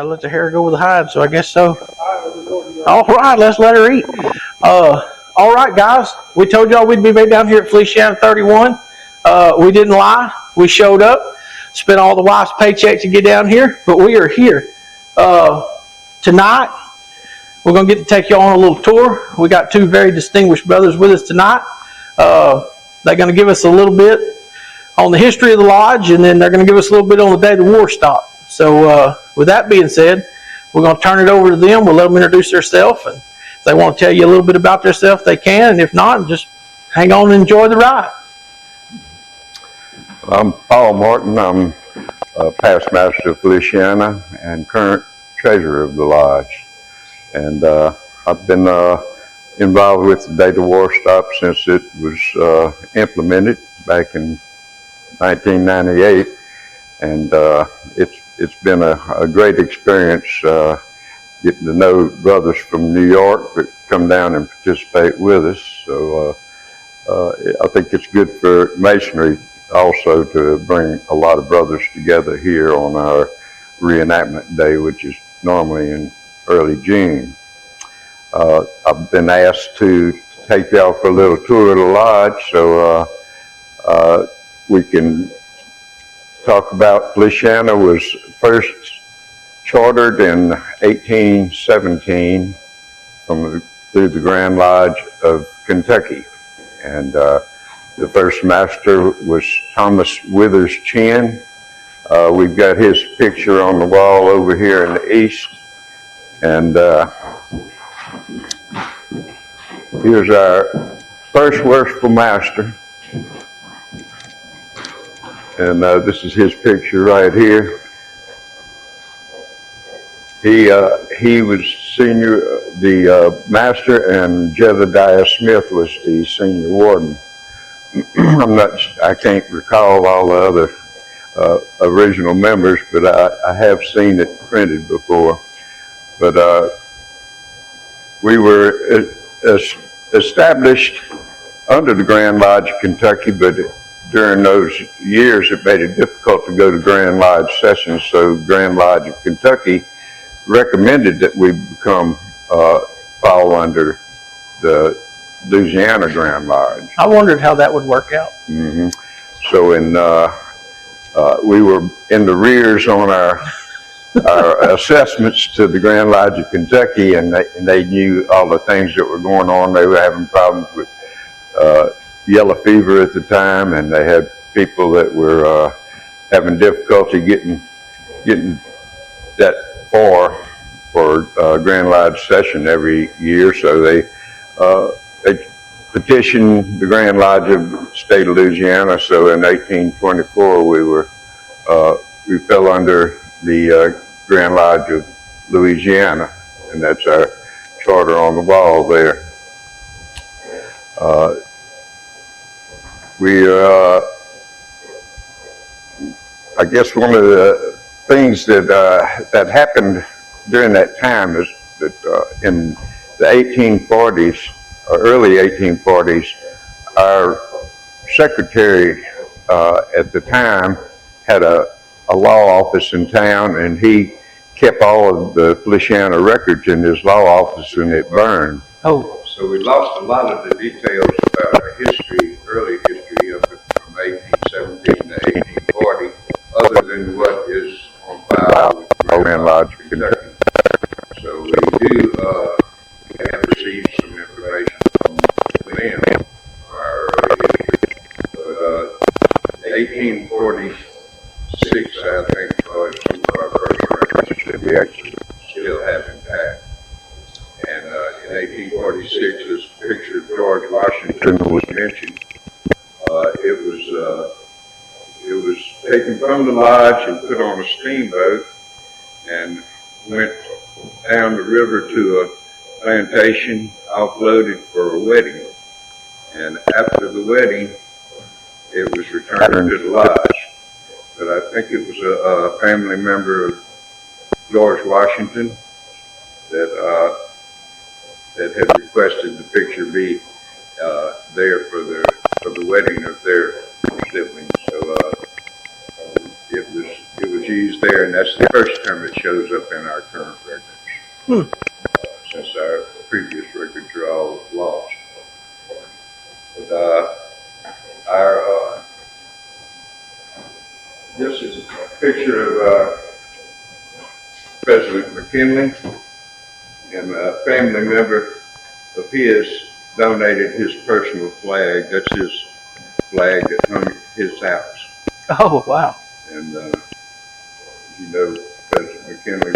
Gotta let the hair go with the hide, so I guess so. All right, let's let her eat. All right, guys. We told y'all we'd be back down here at Feliciana 31. We didn't lie. We showed up, spent all the wife's paycheck to get down here, but we are here. Tonight, we're going to get to take y'all on a little tour. We got two very distinguished brothers with us tonight. They're going to give us a little bit on the history of the lodge, and then they're going to give us a little bit on the day the war stopped. So with that being said, we're going to turn it over to them. We'll let them introduce themselves, and if they want to tell you a little bit about themselves, they can, and if not, just hang on and enjoy the ride. I'm Paul Martin. I'm past master of Feliciana and current treasurer of the lodge. And I've been involved with the day the war stopped since it was implemented back in 1998. And it's been a great experience getting to know brothers from New York that come down and participate with us. So I think it's good for Masonry also to bring a lot of brothers together here on our reenactment day, which is normally in early June. I've been asked to take y'all for a little tour of the lodge, so we can talk about Feliciana was first chartered in 1817 through the Grand Lodge of Kentucky. And the first master was Thomas Withers Chin. We've got his picture on the wall over here in the east. And here's our first worshipful master. And this is his picture right here. He was senior, the master, and Jedediah Smith was the senior warden. I can't recall all the other original members, but I have seen it printed before. But we were established under the Grand Lodge of Kentucky, but during those years it made it difficult to go to Grand Lodge sessions, so Grand Lodge of Kentucky recommended that we fall under the Louisiana Grand Lodge. I wondered how that would work out. Mm-hmm. So we were in the rears on our assessments to the Grand Lodge of Kentucky, and they knew all the things that were going on. They were having problems with yellow fever at the time, and they had people that were having difficulty getting that far for Grand Lodge session every year. So they petitioned the Grand Lodge of the state of Louisiana. So in 1824 we fell under the Grand Lodge of Louisiana, and that's our charter on the wall there. I guess one of the things that happened during that time is that in the 1840s, or early 1840s, our secretary at the time had a law office in town, and he kept all of the Feliciana records in his law office, and it burned. Oh. So we lost a lot of the details about our history, early history of it from 1817 to 1840, other than what is on file with the Grand Lodge of Kentucky. So we do have received some information from them, our early history. But 1846, I think, was some of our first records that we actually still have intact. And in 1846, this picture of George Washington was mentioned. It was taken from the lodge and put on a steamboat and went down the river to a plantation, offloaded for a wedding. And after the wedding, it was returned to the lodge. But I think it was a family member of George Washington that had requested the picture be there for the wedding of their siblings. So it was she's there, and that's the first time it shows up in our current records. Since our previous records are all lost. But this is a picture of President McKinley, and a family member of his donated his personal flag. That's his flag that hung at his house. Oh, wow. And you know, President McKinley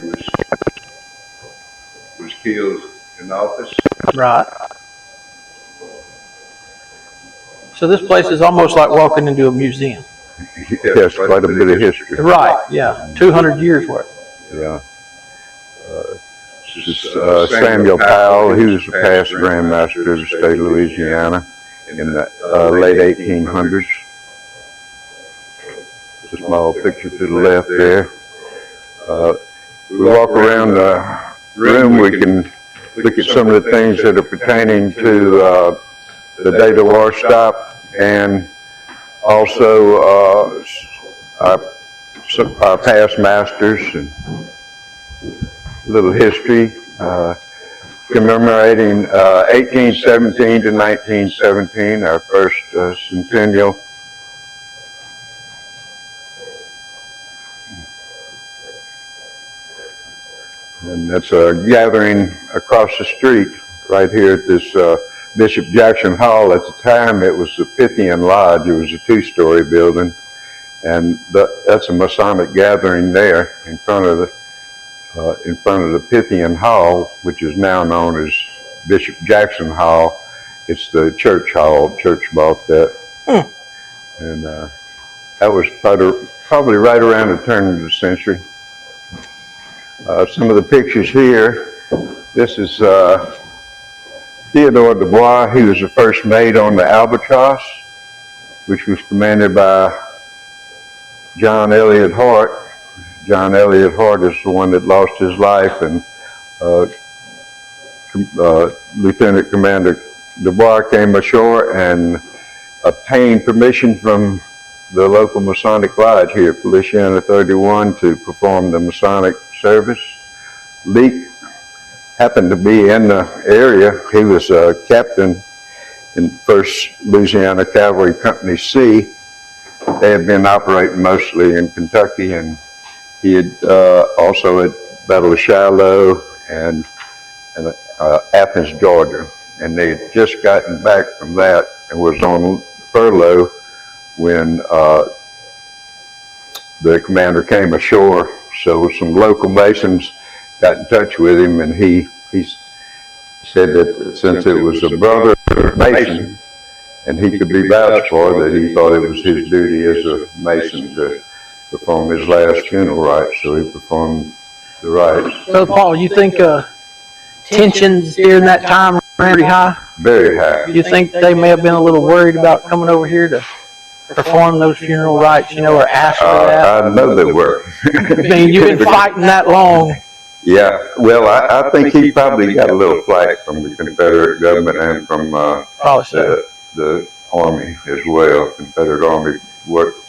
was killed in office. Right. So this place is almost like walking into a museum. Yes, quite a bit of history. Right, yeah. 200 years worth. Yeah. This is Samuel Powell. He was the past Grand Master of the state of Louisiana in the late 1800s. A small picture to the left there. We walk around the room, we can look at some of the things that are pertaining to the day the war stopped, and also our past masters, and a little history, commemorating 1817 to 1917, our first centennial. And that's a gathering across the street right here at this Bishop Jackson Hall. At the time, it was the Pythian Lodge. It was a two-story building, and that's a Masonic gathering there in front of the Pythian Hall, which is now known as Bishop Jackson Hall. It's the church hall. Church bought that, and that was probably right around the turn of the century. Some of the pictures here. This is Theodore Dubois. He was the first mate on the Albatross, which was commanded by John Elliott Hart. John Elliott Hart is the one that lost his life, and Lieutenant Commander Dubois came ashore and obtained permission from the local Masonic Lodge here at Feliciana 31 to perform the Masonic service. Leake happened to be in the area. He was a captain in 1st Louisiana Cavalry Company C. They had been operating mostly in Kentucky, and he had also at Battle of Shiloh and Athens, Georgia. And they had just gotten back from that and was on furlough when the commander came ashore. So some local Masons got in touch with him, and he said that since it was a brother Mason, and he could be vouched for, that he thought it was his duty as a Mason to perform his last funeral rites. So he performed the rites. Brother Paul, you think tensions during that time were pretty high? Very high. You think they may have been a little worried about coming over here to perform those funeral rites, or ask for that? I know they were. I mean, you've been fighting that long. Yeah, well, I think he probably got a little flack from the Confederate government and from the Army as well. Confederate Army,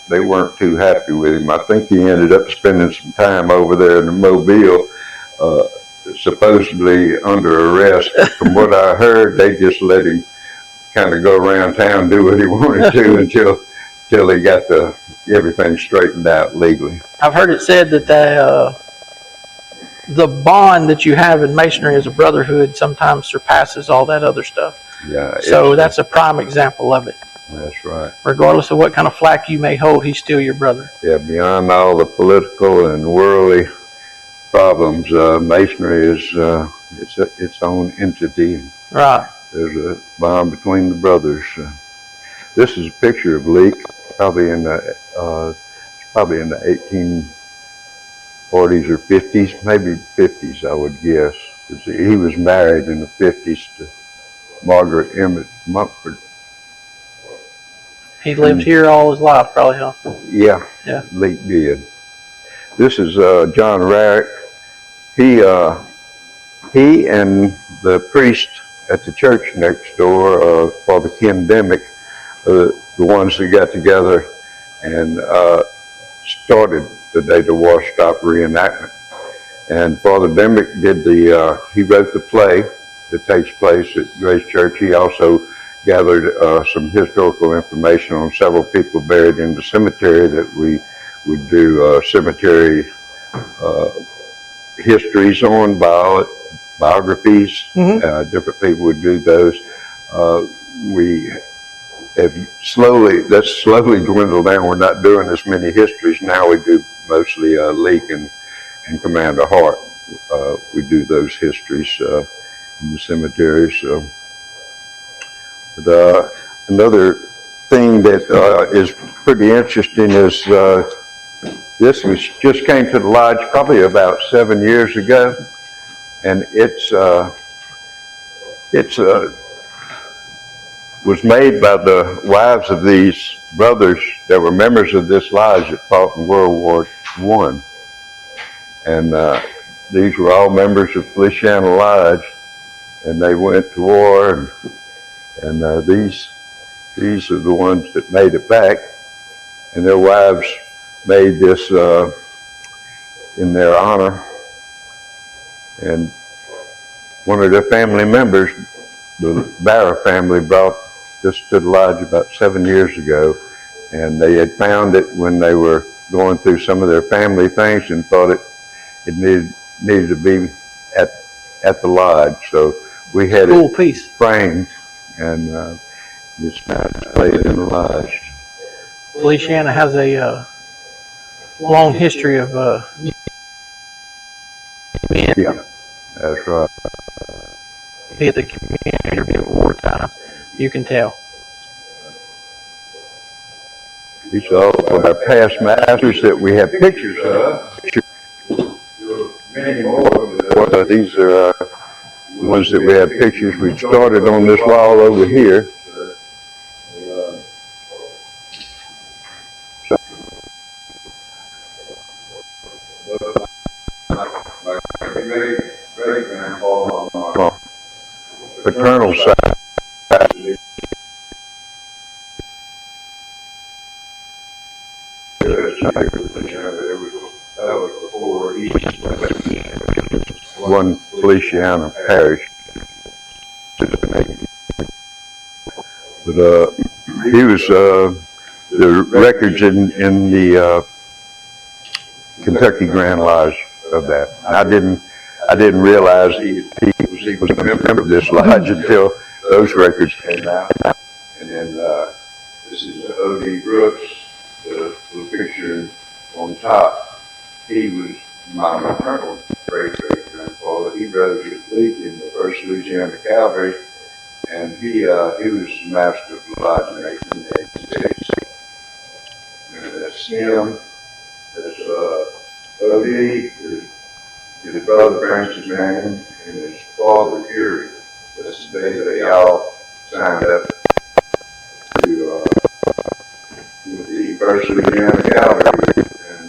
they weren't too happy with him. I think he ended up spending some time over there in the Mobile, supposedly under arrest. From what I heard, they just let him kind of go around town, do what he wanted to until he got everything straightened out legally. I've heard it said that the bond that you have in Masonry as a brotherhood sometimes surpasses all that other stuff. Yeah. So that's a prime example of it. That's right. Regardless of what kind of flack you may hold, he's still your brother. Yeah, beyond all the political and worldly problems, Masonry is its own entity. Right. There's a bond between the brothers. This is a picture of Leake, probably in the 1840s or 50s, maybe 50s, I would guess. He was married in the 50s to Margaret Emmett Mumford. He lived here all his life, probably, huh? Yeah. Leake did. This is John Rarick. He and the priest at the church next door, Father Ken Demick, the ones that got together and started the Day the War Stopped reenactment. And Father Dimmick he wrote the play that takes place at Grace Church. He also gathered some historical information on several people buried in the cemetery that we would do cemetery histories on, biographies. Different people would do those. We have that's slowly dwindled down. We're not doing as many histories now. We do mostly Leak and Commander Hart. We do those histories in the cemeteries. But another thing that is pretty interesting is this just came to the lodge probably about 7 years ago, and was made by the wives of these brothers that were members of this lodge that fought in World War I. And these were all members of Feliciana Lodge, and they went to war, and these are the ones that made it back, and their wives made this in their honor. And one of their family members, the Barra family, brought this to the lodge about 7 years ago, and they had found it when they were going through some of their family things and thought it needed to be at the lodge. So we had cool piece framed, and it's now displayed in the lodge. Feliciana has a long history of yeah, that's right. Be at the community at wartime. You can tell. These are all of our past masters that we have pictures of. Many more. These are the ones that we have pictures. We started on this wall over here. Paternal side. One Feliciana parish. But he was the records in the Kentucky Grand Lodge of that. I didn't realize he was a member of this lodge until those records came out. And then this is O.D. Brooks, the picture on top. He was my maternal great-great-grandfather. He rode with Leak in the 1st Louisiana Cavalry, and he was master of the lodge in 1886. And that's him. That's O.D., his brother Francis Manning, and his father Gary. That's the day they all signed up to with the 1st Louisiana Cavalry, and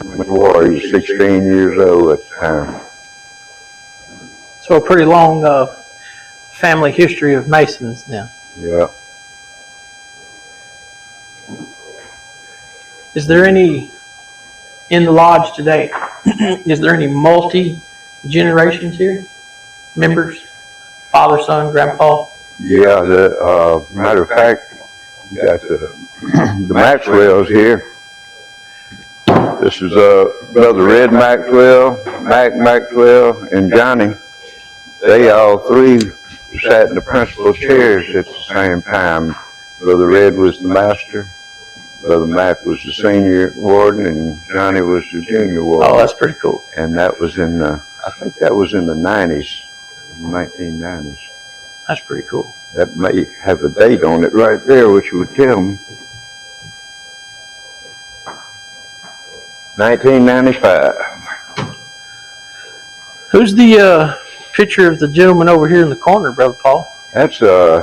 went to war. He was 16 years old at the time. So a pretty long family history of Masons then. Yeah. Is there any in the lodge today? Is there any multi-generations here? Members? Father, son, grandpa? Yeah, matter of fact, you got the Maxwells here. This is Brother Red Maxwell, Mac Maxwell, and Johnny. They all three sat in the principal chairs at the same time. Brother Red was the master, Brother Mac was the senior warden, and Johnny was the junior warden. Oh, that's pretty cool. And that was in I think that was in the 90s, 1990s. That's pretty cool. That may have a date on it right there, which would tell me. 1995. Who's the picture of the gentleman over here in the corner, Brother Paul? That's I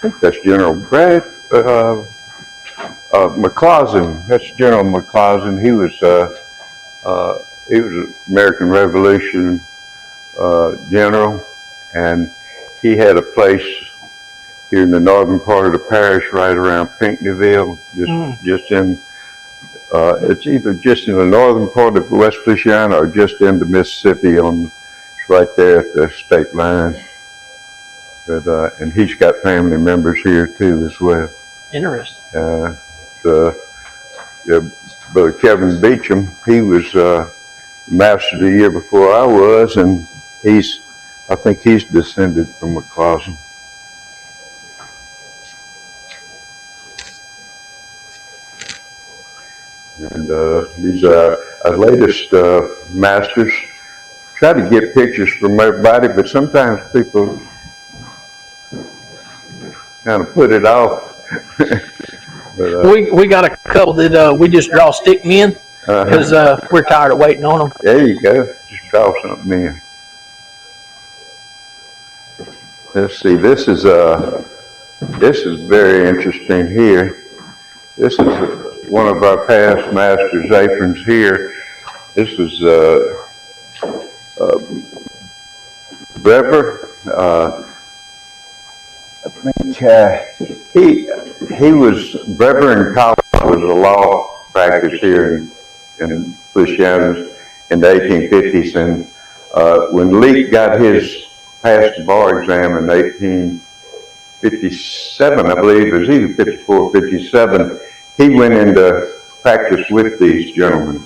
think that's General Brad McClausen. That's General McClausen. He was an American Revolution general, and he had a place here in the northern part of the parish, right around Pinckneyville, just in It's either just in the northern part of West Feliciana or just into Mississippi right there at the state line. But, and he's got family members here too as well. Interesting. Yeah, Brother Kevin Beecham, he was master the year before I was, and I think he's descended from McCloskey. And these are our latest masters. Try to get pictures from everybody, but sometimes people kind of put it off. But, we got a couple that we just draw stick men because we're tired of waiting on them. There you go. Just draw something in. Let's see. This is very interesting here. This is one of our past masters' aprons here. This was Brever. I think he was Brever in college. Was a law practice here in Feliciana in the 1850s, and when Leake got his passed the bar exam in 1857, I believe it was either 54 or 57, he went into practice with these gentlemen,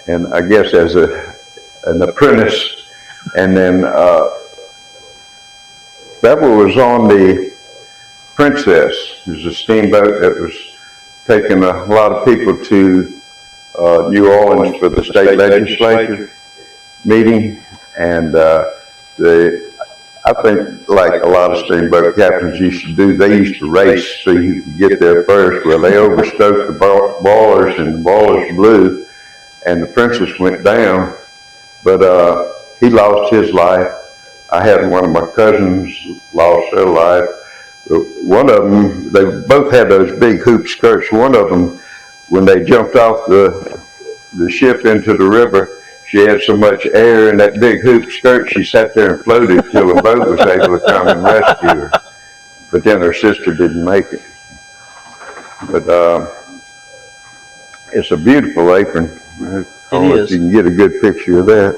and I guess as an apprentice, and then Bevel was on the Princess. It was a steamboat that was taking a lot of people to New Orleans for the state legislature meeting, and I think, like a lot of steamboat captains used to do, they used to race so you could get there first. Well, they overstoked the boilers, and the boilers blew, and the Princess went down, but he lost his life. I had one of my cousins lost their life. One of them, they both had those big hoop skirts. One of them, when they jumped off the ship into the river, she had so much air in that big hoop skirt, she sat there and floated till the boat was able to come and rescue her. But then her sister didn't make it. But it's a beautiful apron. I don't know if you can get a good picture of that.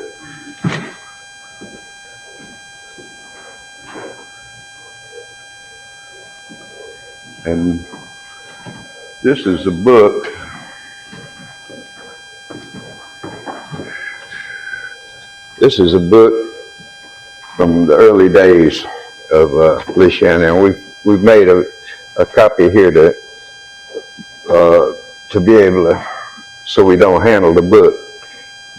And this is a book. This is a book from the early days of Feliciana, and we've made a copy here to be able to, so we don't handle the book.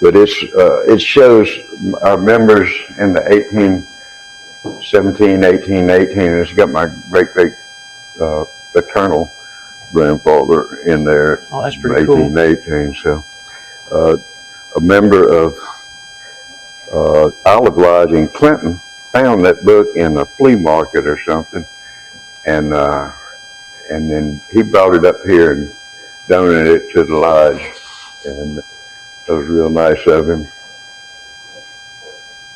But it shows our members in the 1817, 1818, and it's got my great paternal grandfather in there. Oh, that's pretty 1818. Cool. So a member of Olive Lodge in Clinton found that book in a flea market or something, and then he brought it up here and donated it to the lodge, and that was real nice of him.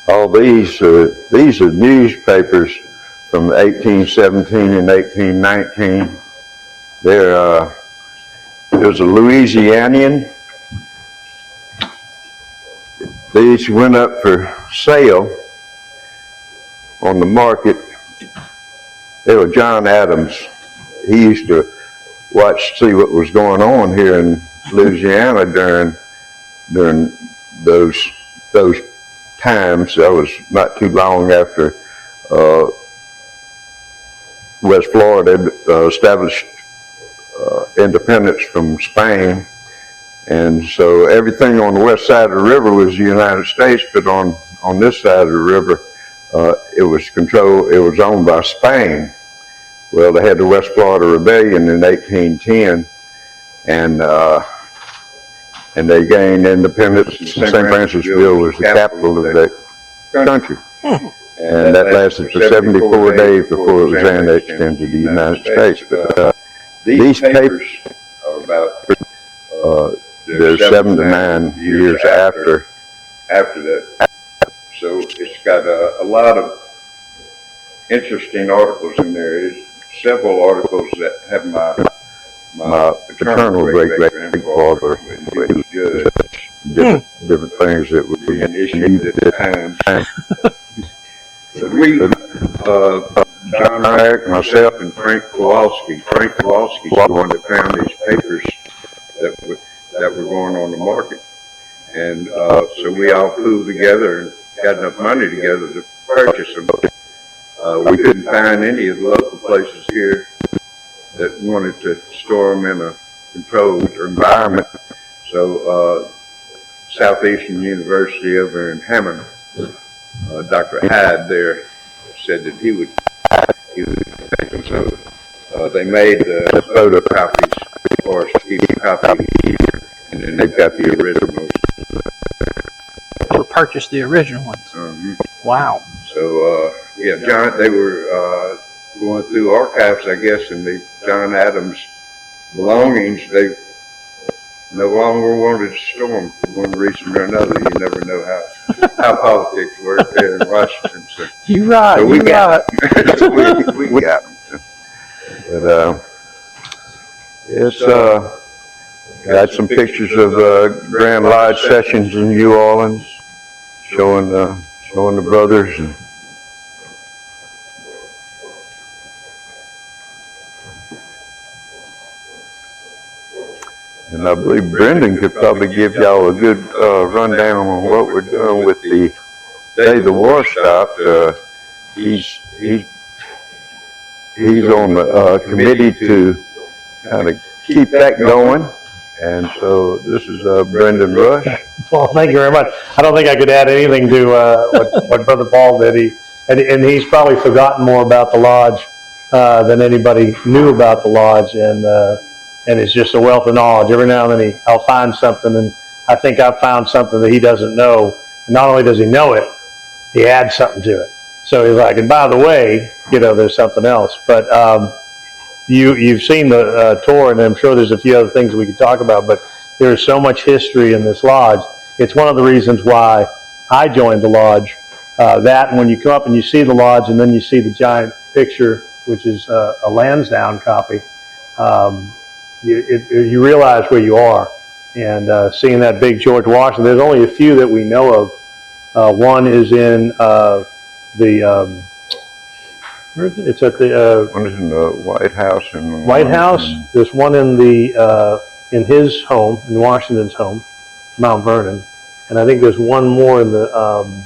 All these are newspapers from 1817 and 1819. There's a Louisianian. These went up for sale on the market. They were John Adams. He used to see what was going on here in Louisiana during those times. That was not too long after West Florida established independence from Spain. And so everything on the west side of the river was the United States, but on this side of the river, it was owned by Spain. Well, they had the West Florida Rebellion in 1810, and they gained independence. St. Francisville was the capital of that country. And that lasted for 74 days before it was annexed into the United States. But these papers are about they're 7 to 9 years after that. So it's got a lot of interesting articles in there. There's several articles that have my my paternal great-great-grandfather, when he was judge, different things that would be an issue at the time. But we, John Mack, myself, and Frank Kowalski's the one that found these papers that were going on the market. And so we all pooled together and got enough money together to purchase them. We couldn't find any of the local places here that wanted to store them in a controlled environment. So Southeastern University over in Hammond, Dr. Hyde there said that he would take them. So they made the photocopies for us to keep a copy here, and then they've got the originals. Or purchased the original ones. Wow. So yeah, John, they were going through archives, I guess, and the John Adams belongings, they no longer wanted to store them for one reason or another. You never know how politics work there in Washington. So, You're right. so we got them. we got them. But it's got some pictures of Grand Lodge sessions in New Orleans, showing the brothers. And I believe Brendan could probably give y'all a good rundown on what we're doing with the day the war stopped. He's on the committee to kind of keep that going. And so this is Brendan Rush. Well, thank you very much. I don't think I could add anything to what Brother Paul did. And he's probably forgotten more about the lodge than anybody knew about the lodge, and it's just a wealth of knowledge. Every now and then I'll find something, and I think I've found something that he doesn't know. And not only does he know it, he adds something to it. So he's like, and by the way, there's something else. But you've seen the tour, and I'm sure there's a few other things we could talk about, but there's so much history in this lodge. It's one of the reasons why I joined the lodge. That, and when you come up and you see the lodge, and then you see the giant picture, which is a Lansdowne copy, you realize where you are. And seeing that big George Washington, there's only a few that we know of. One is in where is it? It's at the One is in the White House. White House. There's one in his home, in Washington's home, Mount Vernon, and I think there's one more in the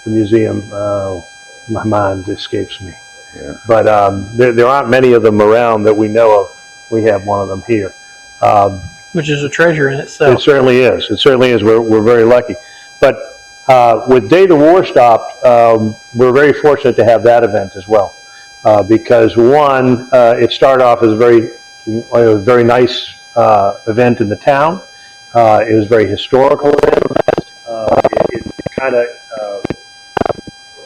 museum. My mind escapes me. Yeah. But there aren't many of them around that we know of. We have one of them here. Which is a treasure in itself. It certainly is. It certainly is. We're very lucky. But with Day the War Stopped, we're very fortunate to have that event as well. Because one, it started off as a very nice event in the town. It was a very historical event. It kind of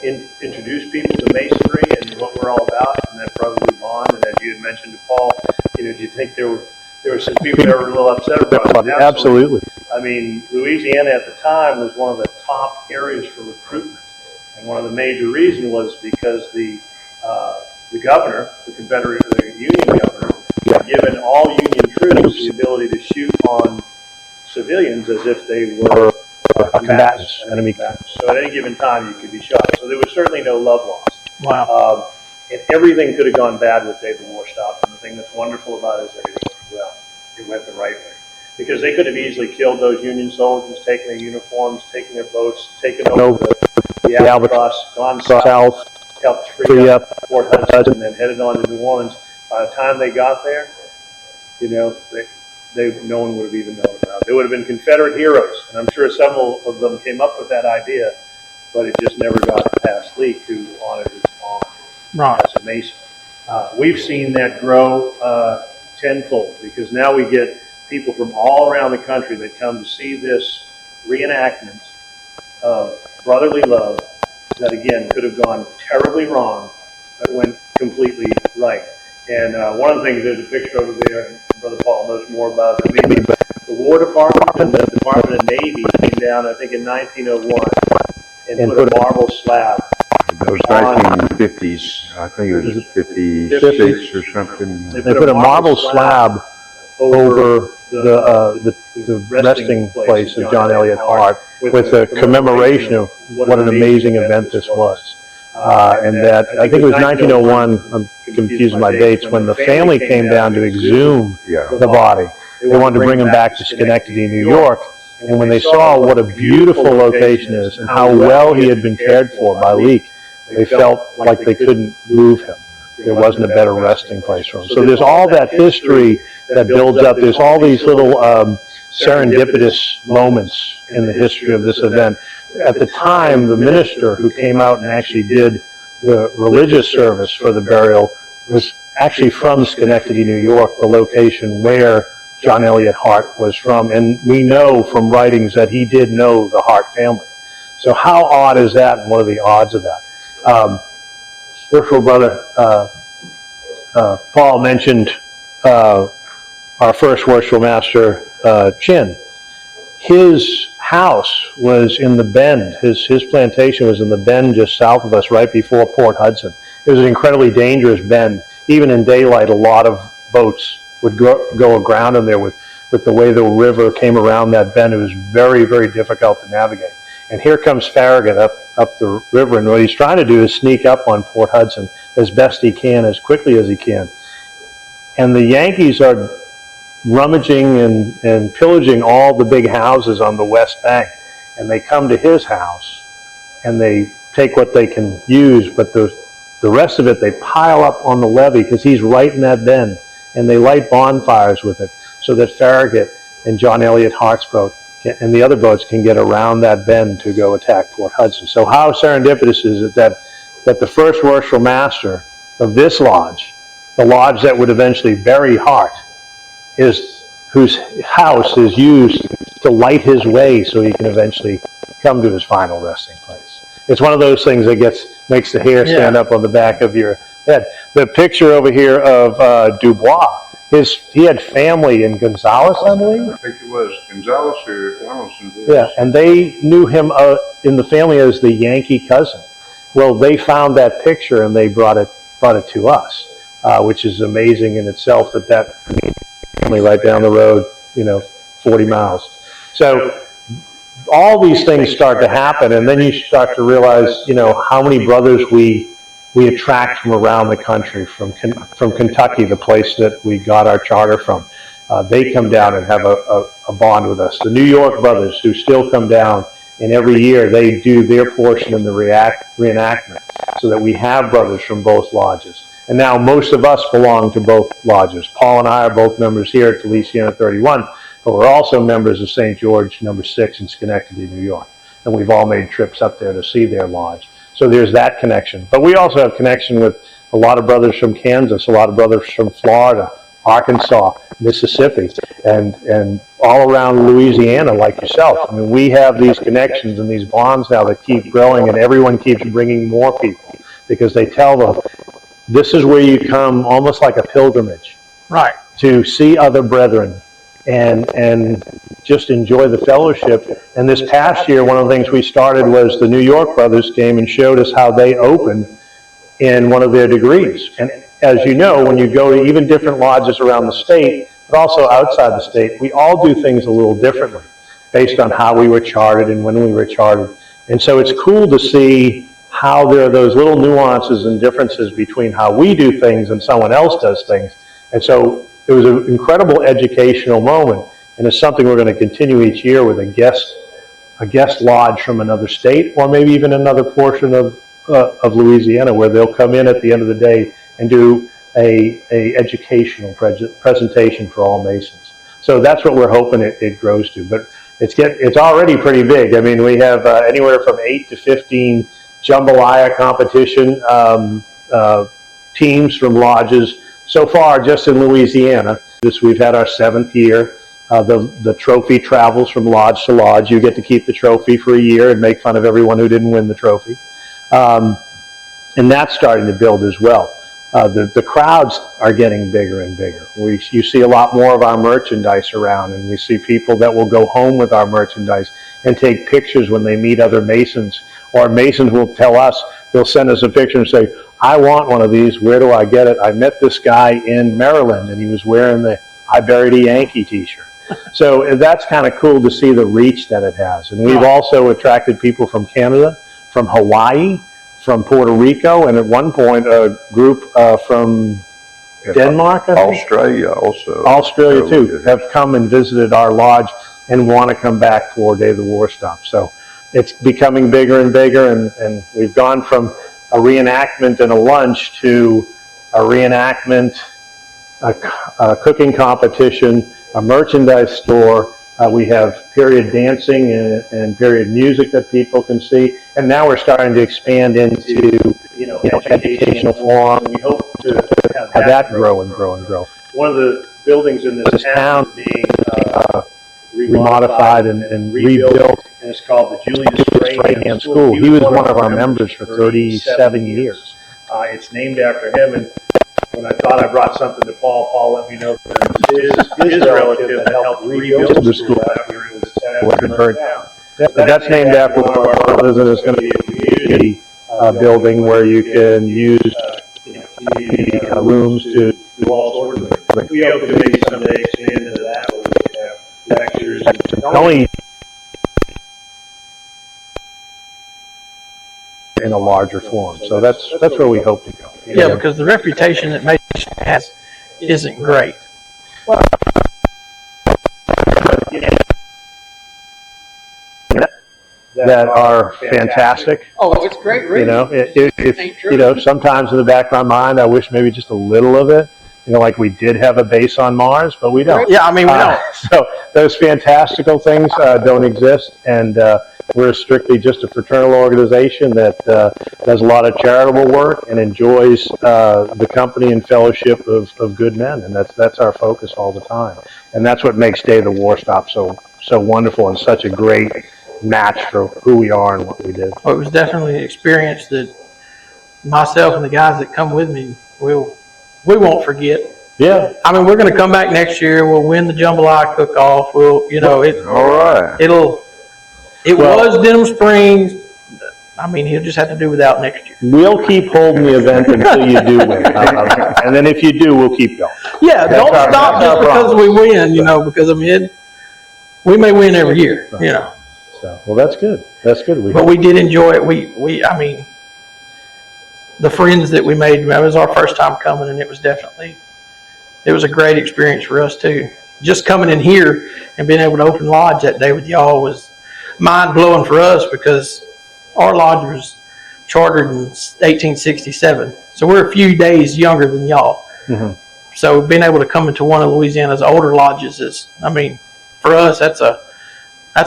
introduced people to Masonry and what we're all about, and that brotherly bond. And as you had mentioned to Paul, do you think there were some people that were a little upset about it? Absolutely. I mean, Louisiana at the time was one of the top areas for recruitment, and one of the major reasons was because the governor, the Union governor, had given all Union troops the ability to shoot on civilians as if they were combatants, enemy combatants. So at any given time, you could be shot. So there was certainly no love lost. Wow. And everything could have gone bad with Day the War Stopped. And the thing that's wonderful about it is that it went well. It went the right way. Because they could have easily killed those Union soldiers, taken their uniforms, taken their boats, taken over the Albatross, gone south, helped free up Fort Hudson, and then headed on to New Orleans. By the time they got there, no one would have even known about it. They would have been Confederate heroes, and I'm sure several of them came up with that idea, but it just never got past Leake, who honored his honor as a Mason. We've seen that grow tenfold, because now we get people from all around the country that come to see this reenactment of brotherly love that, again, could have gone terribly wrong, but went completely right. And one of the things, there's a picture over there, and Brother Paul knows more about it than me, but the War Department and the Department of Navy came down, I think, in 1901 and put a marble slab That was 1950s. I think it was 56 or something. They put a marble slab over the resting place of John Elliott Hart with a commemoration of what an amazing event this was. And that, I think it was 1901, I'm confusing my dates, when the family came down to exhume the body. They wanted to bring him back to Schenectady, New York. And when they saw what a beautiful location is and how well he had been cared for by Leake, they felt like they couldn't move him. There wasn't a better resting place for him. So there's all that history that builds up. There's all these little serendipitous moments in the history of this event. At the time, the minister who came out and actually did the religious service for the burial was actually from Schenectady, New York, the location where John Elliott Hart was from. And we know from writings that he did know the Hart family. So how odd is that, and what are the odds of that? Spiritual brother Paul mentioned our first worshipful master, Chin. His house was in the Bend. His plantation was in the Bend just south of us, right before Port Hudson. It was an incredibly dangerous bend. Even in daylight, a lot of boats would go aground in there with the way the river came around that bend. It was very, very difficult to navigate. And here comes Farragut up the river, and what he's trying to do is sneak up on Port Hudson as best he can, as quickly as he can. And the Yankees are rummaging and pillaging all the big houses on the west bank. And they come to his house, and they take what they can use, but the rest of it they pile up on the levee, because he's right in that bend. And they light bonfires with it, so that Farragut and John Elliott Hart's boat and the other boats can get around that bend to go attack Port Hudson. So how serendipitous is it that the first worshipful master of this lodge, the lodge that would eventually bury Hart, whose house is used to light his way so he can eventually come to his final resting place. It's one of those things that makes the hair stand up on the back of your head. The picture over here of Dubois, he had family in Gonzales, I believe. I think it was Gonzales or Donaldson. Yeah, and they knew him in the family as the Yankee cousin. Well, they found that picture and they brought it to us, which is amazing in itself. That family right down the road, 40 miles. So all these things start to happen, and then you start to realize, how many brothers we attract from around the country, from Kentucky, the place that we got our charter from. They come down and have a bond with us. The New York brothers who still come down, and every year they do their portion in the reenactment, so that we have brothers from both lodges. And now most of us belong to both lodges. Paul and I are both members here at Feliciana 31, but we're also members of St. George No. 6 in Schenectady, New York. And we've all made trips up there to see their lodge. So there's that connection. But we also have connection with a lot of brothers from Kansas, a lot of brothers from Florida, Arkansas, Mississippi, and all around Louisiana, like yourself. I mean, we have these connections and these bonds now that keep growing, and everyone keeps bringing more people, because they tell them, this is where you come almost like a pilgrimage. Right. To see other brethren and just enjoy the fellowship. And this past year, one of the things we started was the New York brothers came and showed us how they opened in one of their degrees. And as you know, when you go to even different lodges around the state, but also outside the state, we all do things a little differently based on how we were chartered and when we were chartered. And so it's cool to see how there are those little nuances and differences between how we do things and someone else does things. And so it was an incredible educational moment, and it's something we're going to continue each year with a guest lodge from another state, or maybe even another portion of Louisiana, where they'll come in at the end of the day and do a educational presentation for all Masons. So that's what we're hoping it grows to. But it's already pretty big. I mean, we have anywhere from 8 to 15 jambalaya competition teams from lodges. So far, just in Louisiana, we've had our 7th year. The trophy travels from lodge to lodge. You get to keep the trophy for a year and make fun of everyone who didn't win the trophy. And that's starting to build as well. The crowds are getting bigger and bigger. You see a lot more of our merchandise around, and we see people that will go home with our merchandise and take pictures when they meet other Masons, or Masons will tell us he'll send us a picture and say, I want one of these. Where do I get it? I met this guy in Maryland, and he was wearing the I Buried a Yankee t-shirt. So that's kind of cool to see the reach that it has. And we've also attracted people from Canada, from Hawaii, from Puerto Rico, and at one point a group from Denmark, I think? Australia also. Australia too, have come and visited our lodge and want to come back for Day of the War Stop. So it's becoming bigger and bigger, and we've gone from a reenactment and a lunch to a reenactment, a cooking competition, a merchandise store. We have period dancing and period music that people can see, and now we're starting to expand into educational forums. We hope to have that grow and grow and grow. One of the buildings in this town being remodified and rebuilt, and it's called the Julius Strahan School. He was one of our members for 37 years. It's named after him, and when I thought I brought something to Paul let me know that his relative that helped rebuild the school after it was burnt down. But that's named after one of our brothers, and it's going to be a community building where you can use community rooms to do all sorts of things. We hope to maybe someday expand into that, where we can have lectures and only in a larger form. So that's where we hope to go. Yeah, because the reputation that Mason has isn't great. That are fantastic. Oh, it's great. If sometimes in the back of my mind, I wish maybe just a little of it. Like we did have a base on Mars, but we don't. Yeah, I mean, we don't. So those fantastical things don't exist, and we're strictly just a fraternal organization that does a lot of charitable work and enjoys the company and fellowship of good men, and that's our focus all the time. And that's what makes Day of the War Stop so wonderful and such a great match for who we are and what we did. Well, it was definitely an experience that myself and the guys that come with me we won't forget. Yeah. I mean, we're going to come back next year. We'll win the jambalaya cook-off. All right. It was Denham Springs. I mean, he'll just have to do without next year. We'll keep holding the event until you do win. And then if you do, we'll keep going. Yeah, don't stop just because we win, because, I mean, we may win every year, So, well, that's good. That's good. But we did enjoy it. I mean, the friends that we made, it was our first time coming, and it was a great experience for us too. Just coming in here and being able to open lodge that day with y'all was mind-blowing for us, because our lodge was chartered in 1867. So we're a few days younger than y'all. Mm-hmm. So being able to come into one of Louisiana's older lodges is, I mean, for us, that's a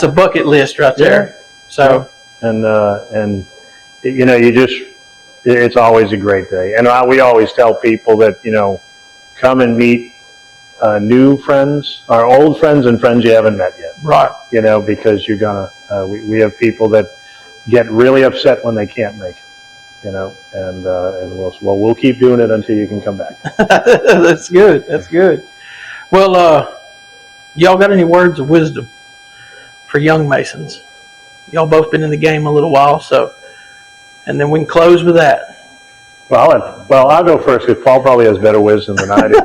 bucket list right there. Yeah. So, and it's always a great day. And we always tell people that, come and meet new friends, our old friends, and friends you haven't met yet. right. Because you're gonna, we have people that get really upset when they can't make it, and we'll keep doing it until you can come back. That's good. That's good. Well, y'all got any words of wisdom for young Masons? Y'all both been in the game a little while, and then we can close with that. Well, I'll go first because Paul probably has better wisdom than I do.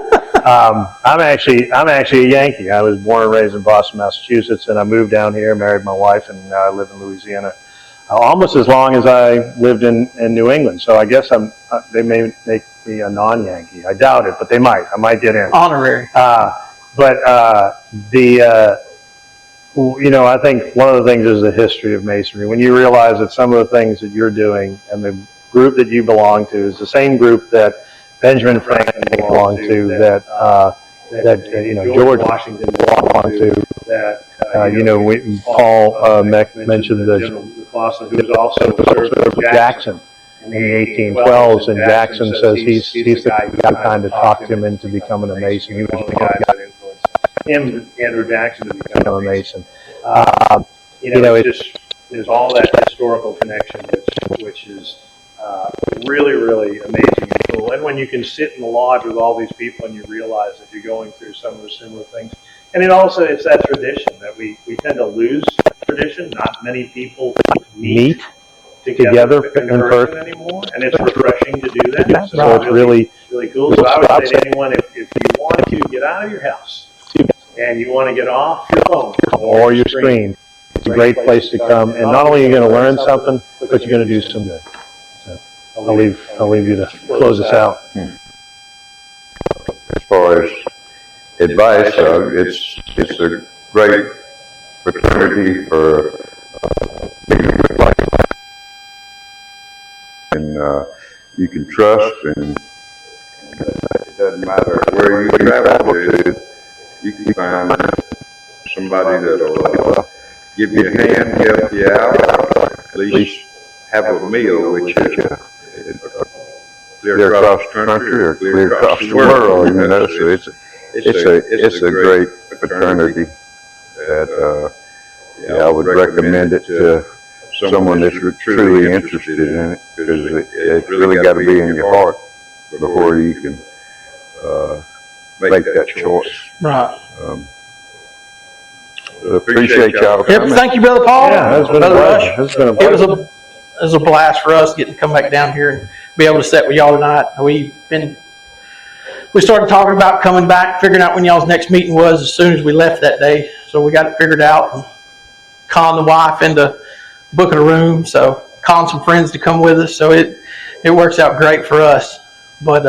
I'm actually a Yankee. I was born and raised in Boston, Massachusetts, and I moved down here, married my wife, and now I live in Louisiana. Almost as long as I lived in New England. So I guess they may make me a non-Yankee. I doubt it, but they might. I might get in. Honorary. I think one of the things is the history of Masonry. When you realize that some of the things that you're doing and the group that you belong to is the same group that Benjamin Franklin belonged to, that George Washington belonged to, that Paul mentioned the who was also served with Jackson in the 1812s, and Jackson says he's the guy who kind of talked him into becoming a Mason. He was one of the guys that influenced him, Andrew Jackson, to become a Mason. There's all that historical connection, which is really, really amazing and cool. And when you can sit in the lodge with all these people and you realize that you're going through some of the similar things. And it's that tradition that we tend to lose tradition. Not many people meet together in person anymore, and it's refreshing to do that. Yeah, so it's really cool. So I would say to anyone, if you want to get out of your house and you want to get off your phone or your screen. It's a great place to come, and not only are you going to learn something, but you're going to do some good. So I'll leave you to close us out. As far as advice, it's a great fraternity for and you can trust, and it doesn't matter where you travel to, you can find somebody that'll give you a hand, help you out, at least have a meal, which is clear across the country or clear across the world, you know. So it's a great fraternity that I would recommend it to someone that's truly interested in it, because it's really got to be in your heart before you can make that choice. Right. Appreciate y'all Yep, coming. thank you, Brother Paul. Yeah, it's been a Brother pleasure. Rush. It's been a It was pleasure. it was a blast for us getting to come back down here and be able to sit with y'all tonight. We started talking about coming back, figuring out when y'all's next meeting was as soon as we left that day. So we got it figured out and conned the wife into booking a room. So conned some friends to come with us. So it works out great for us. But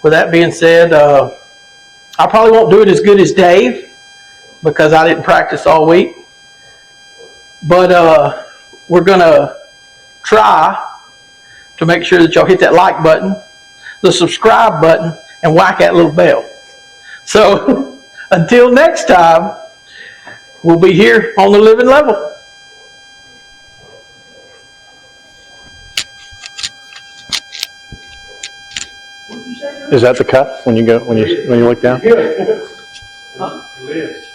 with that being said, I probably won't do it as good as Dave because I didn't practice all week. But we're going to try to make sure that y'all hit that like button, the subscribe button, and whack that little bell. So until next time, we'll be here on the living level. Is that the cut when you look down? It is.